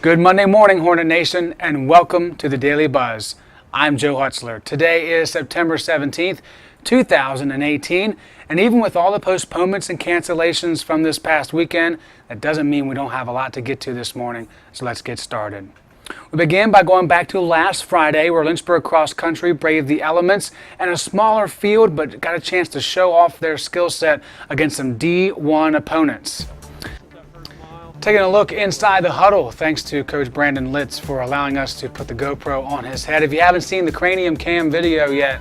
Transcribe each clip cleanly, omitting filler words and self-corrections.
Good Monday morning, Hornet Nation, and welcome to the Daily Buzz. I'm Joe Hutzler. Today is September 17th, 2018, and even with all the postponements and cancellations from this past weekend, that doesn't mean we don't have a lot to get to this morning, so let's get started. We begin by going back to last Friday, where Lynchburg cross country braved the elements in a smaller field, but got a chance to show off their skill set against some D1 opponents. Taking a look inside the huddle, thanks to Coach Brandon Litz for allowing us to put the GoPro on his head. If you haven't seen the Cranium Cam video yet,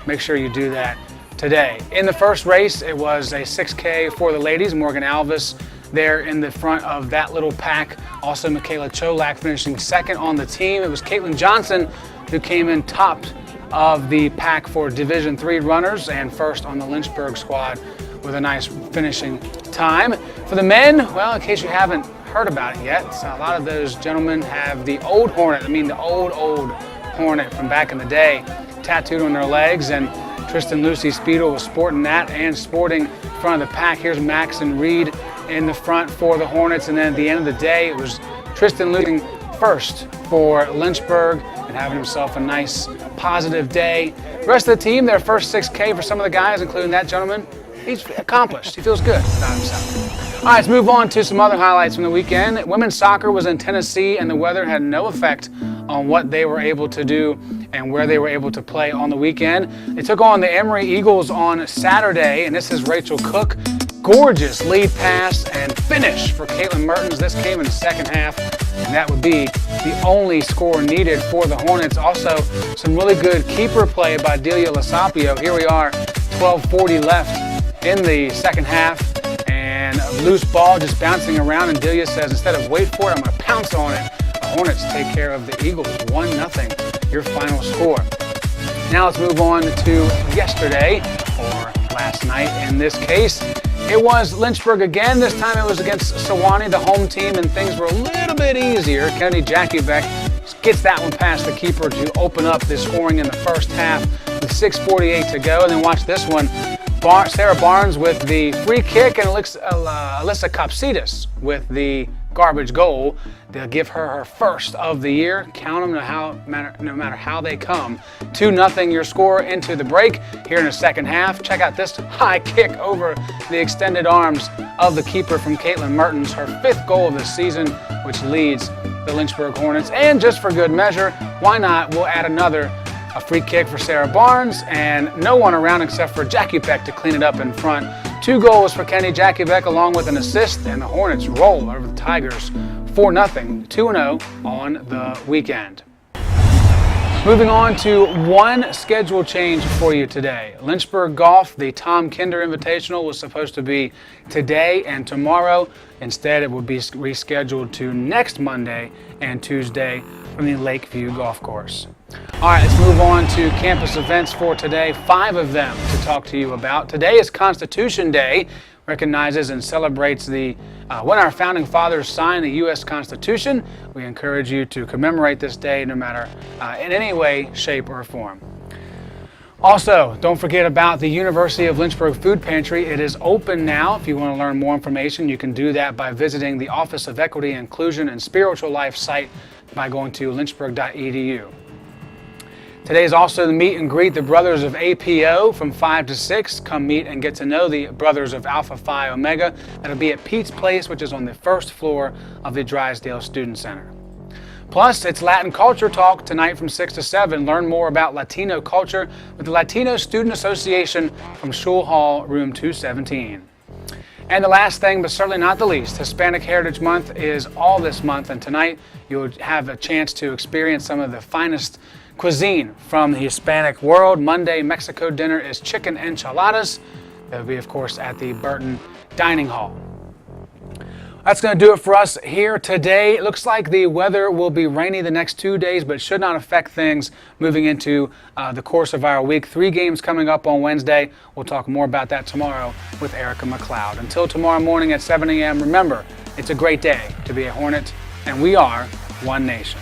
make sure you do that today. In the first race, it was a 6K for the ladies. Morgan Alvis there in the front of that little pack. Also, Michaela Cholak finishing second on the team. It was Caitlin Johnson who came in top of the pack for Division III runners and first on the Lynchburg squad with a nice finishing time. For the men, well, in case you haven't heard about it yet, a lot of those gentlemen have the old Hornet, the old Hornet from back in the day, tattooed on their legs, and Tristan Lucy Speedle was sporting that and sporting front of the pack. Here's Max and Reed in the front for the Hornets, and then at the end of the day, it was Tristan Lucy first for Lynchburg and having himself a nice positive day. The rest of the team, their first 6K for some of the guys, including that gentleman, he's accomplished. He feels good about himself. All right, let's move on to some other highlights from the weekend. Women's soccer was in Tennessee, and the weather had no effect on what they were able to do and where they were able to play on the weekend. They took on the Emory Eagles on Saturday, and this is Rachel Cook. Gorgeous lead pass and finish for Caitlin Mertens. This came in the second half, and that would be the only score needed for the Hornets. Also, some really good keeper play by Delia Lasapio. Here we are, 12:40 left in the second half, and a loose ball just bouncing around, and Delia says, instead of wait for it, I'm going to pounce on it. The Hornets take care of the Eagles, 1-0, your final score. Now let's move on to yesterday, or last night in this case. It was Lynchburg again. This time it was against Sewanee, the home team, and things were a little bit easier. Kennedy Jackiebeck gets that one past the keeper to open up the scoring in the first half with 6:48 to go. And then watch this one. Sarah Barnes with the free kick and Alyssa Kopsidis with the garbage goal. They'll give her first of the year. Count them no matter how they come. 2-0 your score into the break here in the second half. Check out this high kick over the extended arms of the keeper from Caitlin Mertens, her 5th goal of the season, which leads the Lynchburg Hornets. And just for good measure, why not, we'll add a free kick for Sarah Barnes, and no one around except for Jackiebeck to clean it up in front. 2 goals for Kenny Jackiebeck along with an assist, and the Hornets roll over the Tigers 4-0, 2-0 on the weekend. Moving on to one schedule change for you today. Lynchburg Golf, the Tom Kinder Invitational, was supposed to be today and tomorrow. Instead, it will be rescheduled to next Monday and Tuesday from the Lakeview Golf Course. All right, let's move on to campus events for today. 5 of them to talk to you about. Today is Constitution Day, recognizes and celebrates when our founding fathers signed the U.S. Constitution. We encourage you to commemorate this day no matter in any way, shape, or form. Also, don't forget about the University of Lynchburg Food Pantry. It is open now. If you want to learn more information, you can do that by visiting the Office of Equity, Inclusion, and Spiritual Life site by going to lynchburg.edu. Today is also the meet and greet the brothers of APO from 5 to 6. Come meet and get to know the brothers of Alpha Phi Omega. That'll be at Pete's Place, which is on the first floor of the Drysdale Student Center. Plus, it's Latin Culture Talk tonight from 6 to 7. Learn more about Latino culture with the Latino Student Association from Schul Hall, room 217. And the last thing, but certainly not the least, Hispanic Heritage Month is all this month, and tonight you'll have a chance to experience some of the finest cuisine from the Hispanic world. Monday Mexico dinner is chicken enchiladas. That'll be, of course, at the Burton Dining Hall. That's going to do it for us here today. It looks like the weather will be rainy the next 2 days, but should not affect things moving into the course of our week. 3 games coming up on Wednesday. We'll talk more about that tomorrow with Erica McLeod. Until tomorrow morning at 7 a.m., remember, it's a great day to be a Hornet, and we are one nation.